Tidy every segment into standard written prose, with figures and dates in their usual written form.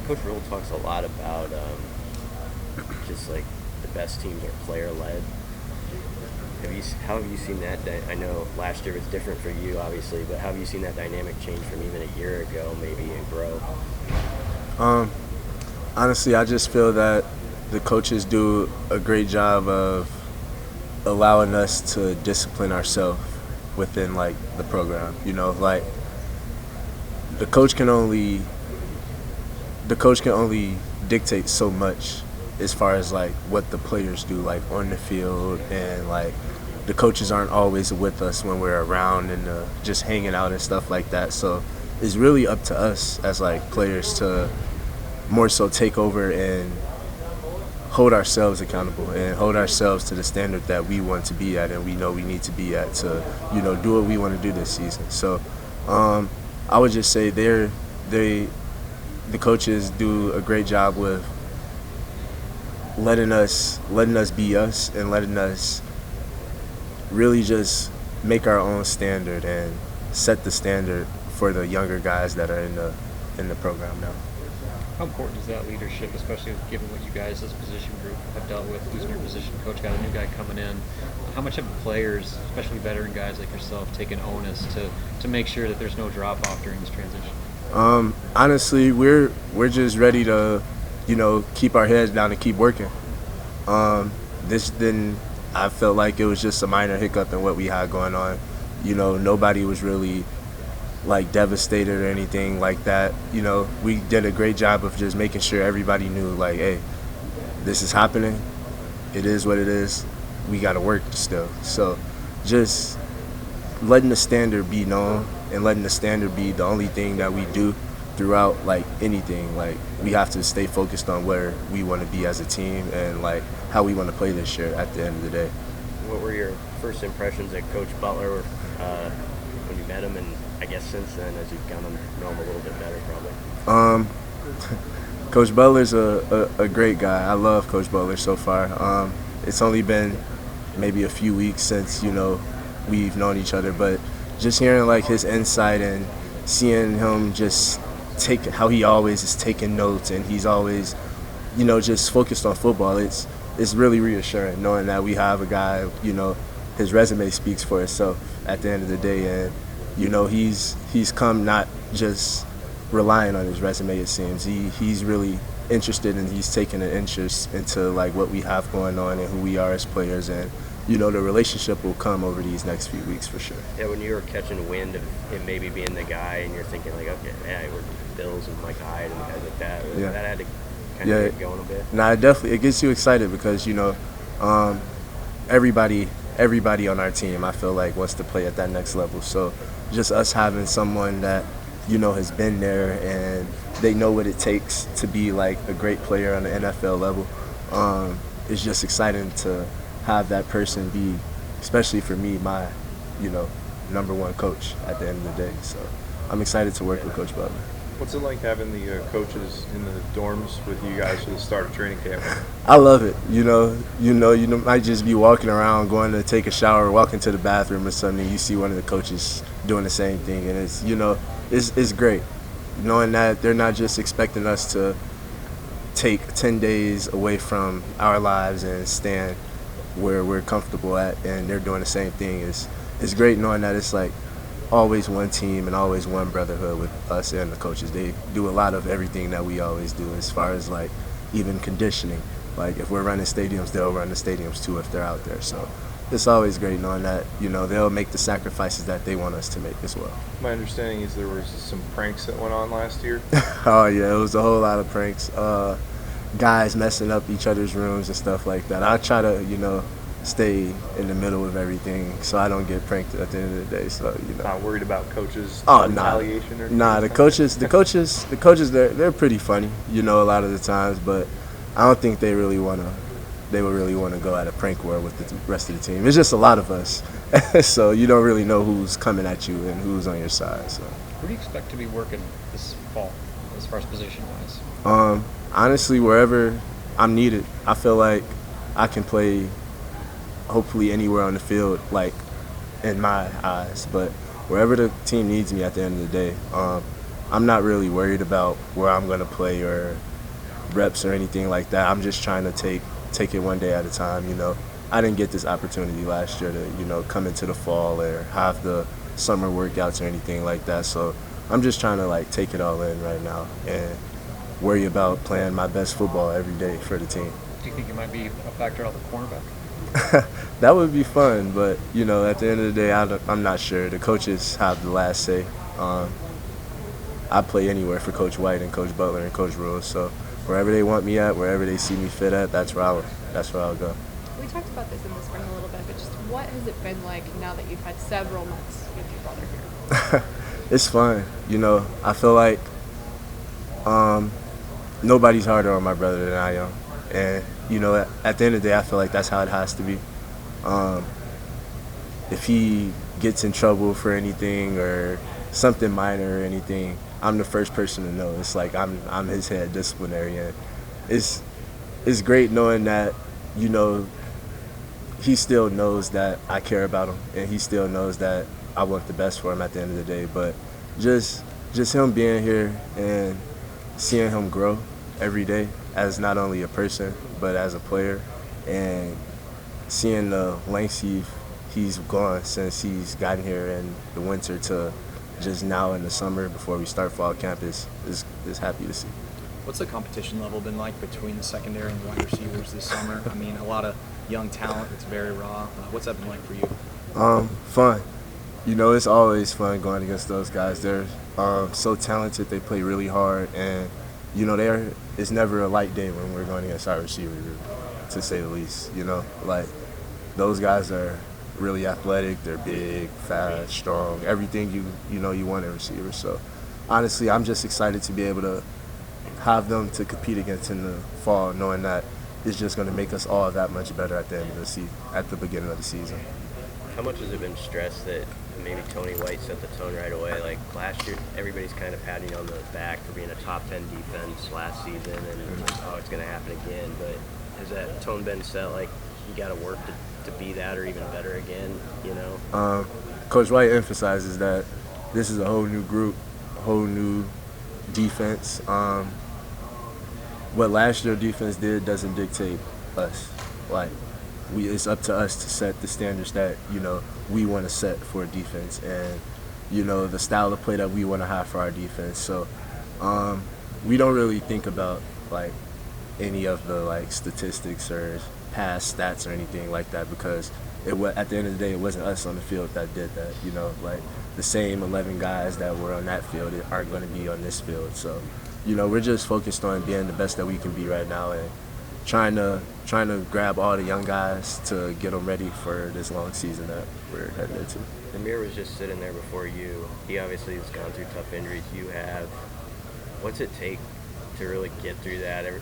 Coach Rule talks a lot about just like the best teams are player-led. How have you seen that? I know last year was different for you, obviously, but how have you seen that dynamic change from even a year ago, maybe, and grow? Um, Honestly, I just feel that the coaches do a great job of allowing us to discipline ourselves within like the program. Like the coach can only dictate so much as far as like what the players do like on the field, and like the coaches aren't always with us when we're around and just hanging out and stuff like that. So it's really up to us as like players to more so take over and hold ourselves accountable and hold ourselves to the standard that we want to be at and we know we need to be at to do what we want to do this season. So I would just say the coaches do a great job with letting us be us and letting us really just make our own standard and set the standard for the younger guys that are in the program now. How important is that leadership, especially given what you guys as a position group have dealt with, losing your position coach, got a new guy coming in? How much have the players, especially veteran guys like yourself, taken onus to make sure that there's no drop-off during this transition? Honestly, we're just ready to, keep our heads down and keep working. I felt like it was just a minor hiccup in what we had going on. Nobody was really like devastated or anything like that. We did a great job of just making sure everybody knew like, hey, this is happening. It is what it is. We got to work still. So just letting the standard be known and letting the standard be the only thing that we do throughout like anything. Like we have to stay focused on where we want to be as a team and like how we want to play this year at the end of the day. What were your first impressions of Coach Butler when you met him, and I guess since then, as you've gotten to know him a little bit better, probably? Coach Butler's a great guy. I love Coach Butler so far. It's only been maybe a few weeks since we've known each other, but just hearing like his insight and seeing him just take how he always is taking notes and he's always just focused on football. It's really reassuring knowing that we have a guy, his resume speaks for itself at the end of the day, and he's come not just relying on his resume. It seems he's really interested and he's taking an interest into like what we have going on and who we are as players, and the relationship will come over these next few weeks for sure. Yeah, when you were catching wind of him maybe being the guy and you're thinking like, okay, yeah, we're Bills and Mike Hyde and guys like that, yeah. That had to kind of get going a bit. Nah, it gets you excited because everybody on our team, I feel like, wants to play at that next level. So just us having someone that has been there and they know what it takes to be like a great player on the NFL level, it's just exciting to have that person be, especially for me, my number one coach at the end of the day. So I'm excited to work with Coach Butler. What's it like having the coaches in the dorms with you guys for the start of training camp? I love it. You might just be walking around, going to take a shower, walking to the bathroom or something. You see one of the coaches doing the same thing, and it's great knowing that they're not just expecting us to take 10 days away from our lives and stand where we're comfortable at, and they're doing the same thing. It's great knowing that it's like always one team and always one brotherhood with us and the coaches. They do a lot of everything that we always do as far as like even conditioning. Like if we're running stadiums, they'll run the stadiums too if they're out there. So it's always great knowing that they'll make the sacrifices that they want us to make as well. My understanding is there was some pranks that went on last year. Oh yeah, it was a whole lot of pranks. Guys messing up each other's rooms and stuff like that. I try to stay in the middle of everything so I don't get pranked at the end of the day. So Not worried about coaches retaliation or anything? Nah, the coaches they're pretty funny, a lot of the times, but I don't think they would really want to go at a prank war with the rest of the team. It's just a lot of us. So you don't really know who's coming at you and who's on your side. So Who do you expect to be working this fall as far as position wise? Honestly, wherever I'm needed. I feel like I can play hopefully anywhere on the field, like in my eyes, but wherever the team needs me at the end of the day, I'm not really worried about where I'm going to play or reps or anything like that. I'm just trying to take it one day at a time. I didn't get this opportunity last year to come into the fall or have the summer workouts or anything like that. So I'm just trying to take it all in right now and worry about playing my best football every day for the team. Do you think it might be a factor on the cornerback? That would be fun, but at the end of the day, I'm not sure. The coaches have the last say. I play anywhere for Coach White and Coach Butler and Coach Rule, so wherever they want me at, wherever they see me fit at, that's where I'll go. We talked about this in the spring a little bit, but just what has it been like now that you've had several months with your brother here? It's fun. I feel like nobody's harder on my brother than I am. And, at the end of the day, I feel like that's how it has to be. If he gets in trouble for anything or something minor or anything, I'm the first person to know. It's like I'm his head disciplinary. And it's great knowing that, he still knows that I care about him, and he still knows that I want the best for him at the end of the day. But just him being here and seeing him grow every day as not only a person but as a player, and seeing the lengths he's gone since he's gotten here in the winter to just now in the summer before we start fall camp is happy to see. What's the competition level been like between the secondary and wide receivers this summer? I mean, a lot of young talent. It's very raw. What's that been like for you? Fun. It's always fun going against those guys. They're so talented. They play really hard, and it's never a light day when we're going against our receiver group, to say the least. Those guys are really athletic. They're big, fast, strong. Everything you want in receivers. So honestly, I'm just excited to be able to have them to compete against in the fall, knowing that it's just going to make us all that much better at the end of the season, at the beginning of the season. How much has it been stressed that maybe Tony White set the tone right away? Like last year, everybody's kind of patting you on the back for being a top 10 defense last season, and it's going to happen again. But has that tone been set? Like you got to work to be that or even better again? Coach White emphasizes that this is a whole new group, a whole new defense. What last year defense did doesn't dictate us. It's up to us to set the standards that we want to set for a defense, and the style of play that we want to have for our defense. So we don't really think about any of the statistics or past stats or anything like that, because at the end of the day, it wasn't us on the field that did that. The same 11 guys that were on that field aren't going to be on this field. So we're just focused on being the best that we can be right now, and trying to grab all the young guys to get them ready for this long season that we're heading into. Amir was just sitting there before you. He obviously has gone through tough injuries. You have. What's it take to really get through that? It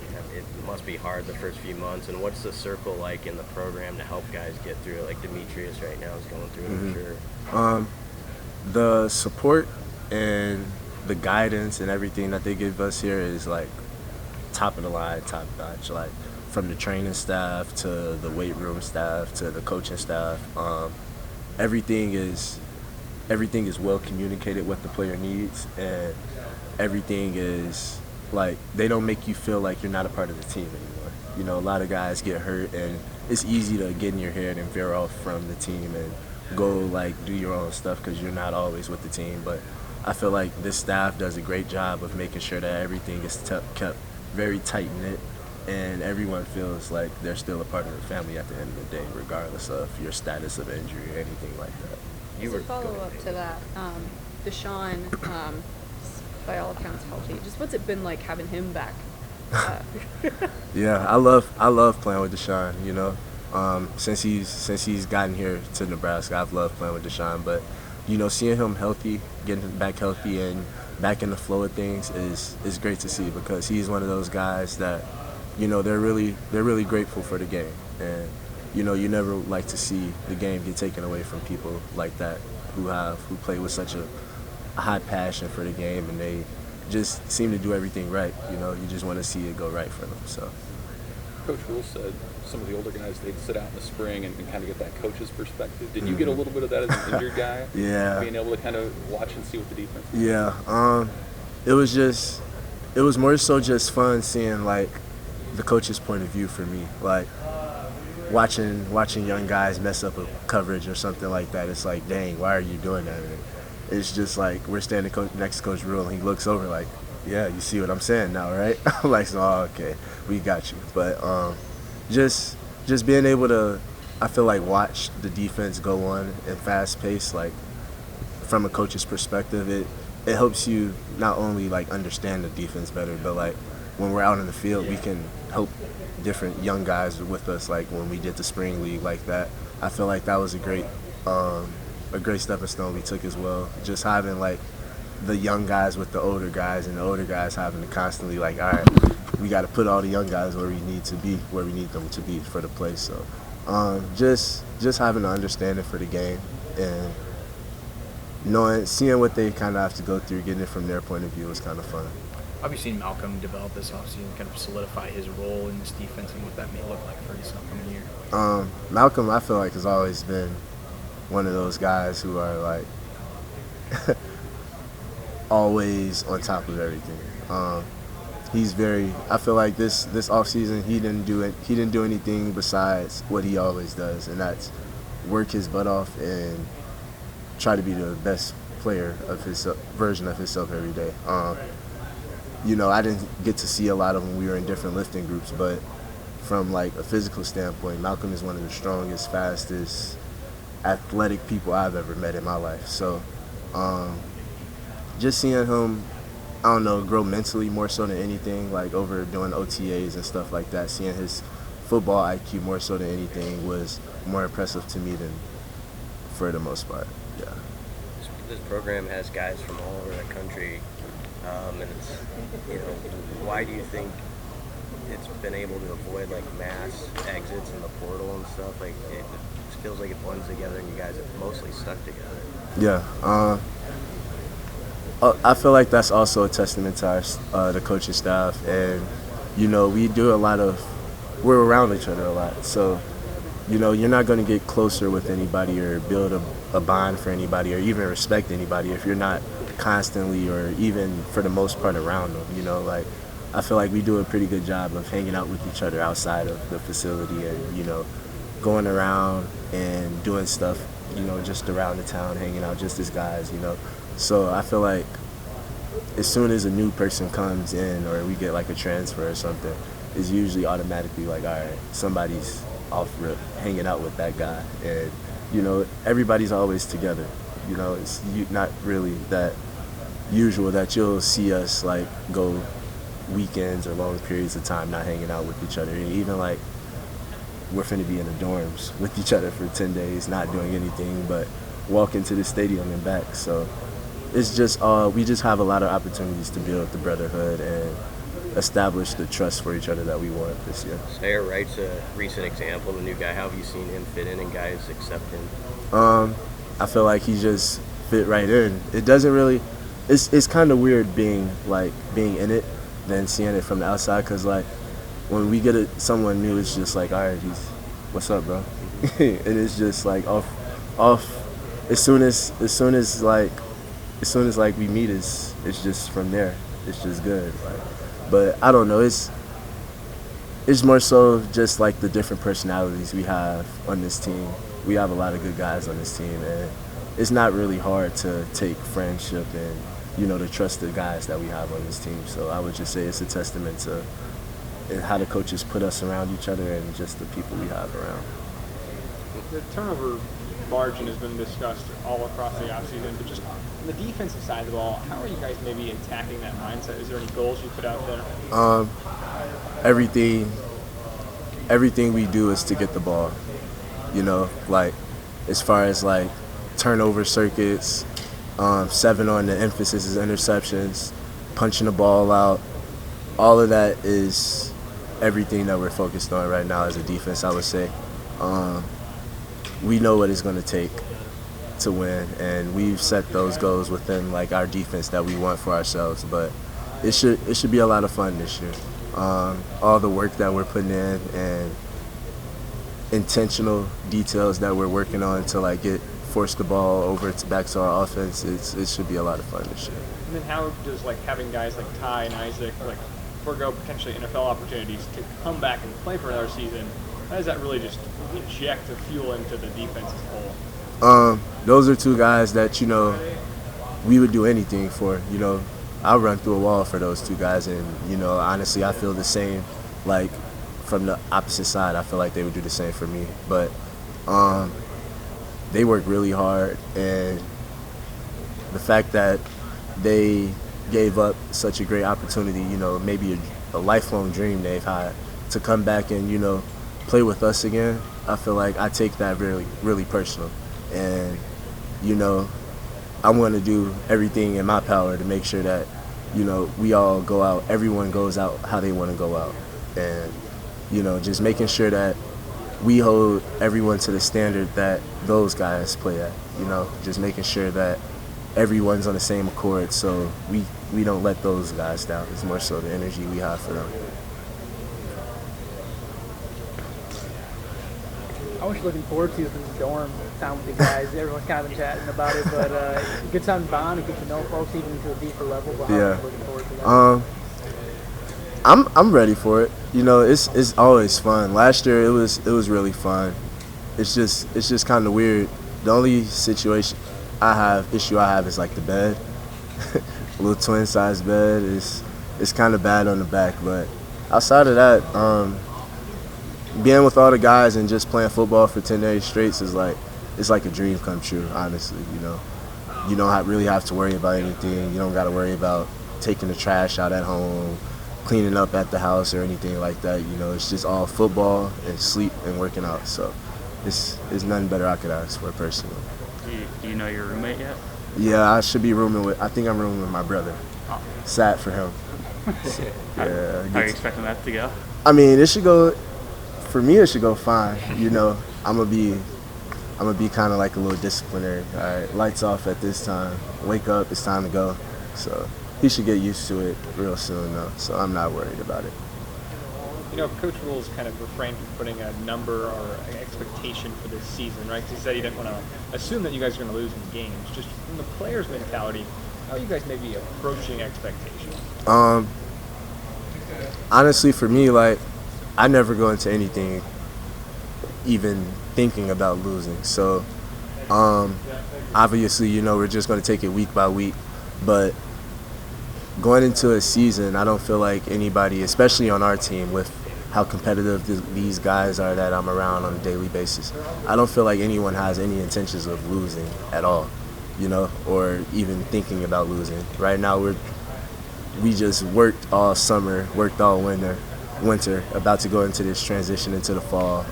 must be hard the first few months. And what's the circle like in the program to help guys get through it? Like Demetrius right now is going through it, I'm sure. The support and the guidance and everything that they give us here is top of the line, top notch. From the training staff to the weight room staff to the coaching staff, everything is well communicated what the player needs, and everything is they don't make you feel like you're not a part of the team anymore. A lot of guys get hurt, and it's easy to get in your head and veer off from the team and go do your own stuff because you're not always with the team. But I feel like this staff does a great job of making sure that everything is kept very tight-knit, and everyone feels like they're still a part of the family at the end of the day, regardless of your status of injury or anything like that. As a follow-up to that, Deshaun, by all accounts, healthy. Just what's it been like having him back? Yeah, I love playing with Deshaun. Since he's gotten here to Nebraska, I've loved playing with Deshaun. But seeing him healthy, getting back healthy, and back in the flow of things is great to see, because he's one of those guys that they're really grateful for the game, and you never like to see the game get taken away from people like that who play with such a high passion for the game, and they just seem to do everything right. You just want to see it go right for them. So Coach Rule said some of the older guys, they'd sit out in the spring and kind of get that coach's perspective. Did you get a little bit of that as an injured guy? Yeah. Being able to kind of watch and see what the defense is? Yeah. it was more so just fun seeing like the coach's point of view for me. Like watching young guys mess up a coverage or something like that. It's like, dang, why are you doing that? And it's just like we're standing next to Coach Rule, and he looks over like, yeah, you see what I'm saying now, right? I'm like, oh, okay, we got you. But just being able to, I feel like, watch the defense go on in fast pace, like from a coach's perspective, it helps you not only like understand the defense better, but like when we're out in the field, we can help different young guys with us. Like when we did the spring league like that, I feel like that was a great stepping stone we took as well. Just having like the young guys with the older guys, and the older guys having to constantly like, all right, we got to put all the young guys where we need them to be for the play. So just having an understanding for the game and seeing what they kind of have to go through, getting it from their point of view was kind of fun. Have you seen Malcolm develop this offseason, kind of solidify his role in this defense and what that may look like for this upcoming year? Malcolm, I feel like, has always been one of those guys who are like always on top of everything. I feel like this offseason he didn't do anything besides what he always does, and that's work his butt off and try to be the best player of his version of himself every day. I didn't get to see a lot of them when we were in different lifting groups, but from like a physical standpoint, Malcolm is one of the strongest, fastest, athletic people I've ever met in my life. So just seeing him, I don't know, grow mentally more so than anything, like over doing OTAs and stuff like that, seeing his football IQ more so than anything was more impressive to me than for the most part. Yeah. This program has guys from all over the country, and it's, why do you think it's been able to avoid like mass exits in the portal and stuff? Like it feels like it blends together, and you guys have mostly stuck together. Yeah. I feel like that's also a testament to the coaching staff, and we do we're around each other a lot, so you're not going to get closer with anybody or build a bond for anybody or even respect anybody if you're not constantly or even for the most part around them. Like I feel like we do a pretty good job of hanging out with each other outside of the facility and going around and doing stuff just around the town, hanging out just as guys. So I feel like as soon as a new person comes in or we get like a transfer or something, it's usually automatically like, all right, somebody's off rip hanging out with that guy, and everybody's always together. It's not really that usual that you'll see us like go weekends or long periods of time not hanging out with each other. And even like we're finna be in the dorms with each other for 10 days not doing anything but walking to the stadium and back. So it's just we just have a lot of opportunities to build the brotherhood and establish the trust for each other that we want this year. Sayer Wright's a recent example of a new guy. How have you seen him fit in and guys accept him? I feel like he just fit right in. It doesn't really. It's kind of weird being in it than seeing it from the outside, because like when we get someone new, it's just like, all right, what's up, bro? And it's just like off. As soon as we meet, it's just from there. It's just good. But I don't know. It's more so just like the different personalities we have on this team. We have a lot of good guys on this team, and it's not really hard to take friendship and to trust the guys that we have on this team. So I would just say it's a testament to how the coaches put us around each other and just the people we have around. The turnover margin has been discussed all across the offseason, but just on the defensive side of the ball, how are you guys maybe attacking that mindset? Is there any goals you put out there? Everything we do is to get the ball. Like as far as like turnover circuits, 7 on the emphasis is interceptions, punching the ball out. All of that is everything that we're focused on right now as a defense, I would say. We know what it's going to take to win, and we've set those goals within like our defense that we want for ourselves. But it should be a lot of fun this year. All the work that we're putting in and intentional details that we're working on to like force the ball over back to our offense, it should be a lot of fun this year. And then how does like having guys like Ty and Isaac like forego potentially NFL opportunities to come back and play for another season? How does that really just inject the fuel into the defense as a whole? Those are two guys that, you know, we would do anything for. You know, I'll run through a wall for those two guys, and, you know, honestly, I feel the same. Like, from the opposite side, I feel like they would do the same for me. But they work really hard, and the fact that they gave up such a great opportunity, you know, maybe a lifelong dream they've had to come back and, you know, play with us again, I feel like I take that really, really personal. And, you know, I'm going to do everything in my power to make sure that, you know, we all go out, everyone goes out how they want to go out. And, you know, just making sure that we hold everyone to the standard that those guys play at, you know, just making sure that everyone's on the same accord, so we don't let those guys down. It's more so the energy we have for them. I was looking forward to the dorm time with the guys. Everyone's kind of been chatting about it, but good time to bond and get to know folks even to a deeper level. But Yeah. I'm looking forward to that. I'm ready for it. You know, it's always fun. Last year it was really fun. It's just kind of weird. The only issue I have is like the bed. A little twin-sized bed it's kind of bad on the back, but outside of that, being with all the guys and just playing football for 10 days straight is like a dream come true. Honestly, you know, you don't really have to worry about anything. You don't got to worry about taking the trash out at home, cleaning up at the house, or anything like that. You know, it's just all football and sleep and working out. So it's nothing better I could ask for personally. Do you know your roommate yet? Yeah, I should be rooming with. I think I'm rooming with my brother. Oh. Sad for him. Yeah. How are you expecting that to go? I mean, it should go. For me, it should go fine. You know, I'm gonna be kind of like a little disciplinary. All right, lights off at this time. Wake up, it's time to go. So he should get used to it real soon, though. So I'm not worried about it. You know, Coach Rules kind of refrained from putting a number or an expectation for this season, right? 'Cause he said he didn't want to assume that you guys are going to lose in games. Just from the players' mentality, how are you guys maybe approaching expectations? Honestly, for me, like, I never go into anything even thinking about losing. So, obviously, you know, we're just going to take it week by week. But going into a season, I don't feel like anybody, especially on our team, with how competitive these guys are that I'm around on a daily basis, I don't feel like anyone has any intentions of losing at all, you know, or even thinking about losing. Right now, we just worked all summer, worked all winter, about to go into this transition into the fall.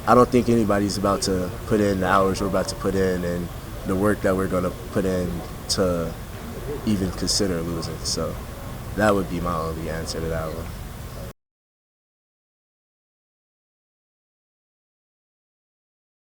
I don't think anybody's about to put in the hours we're about to put in and the work that we're going to put in to even consider losing. So that would be my only answer to that one.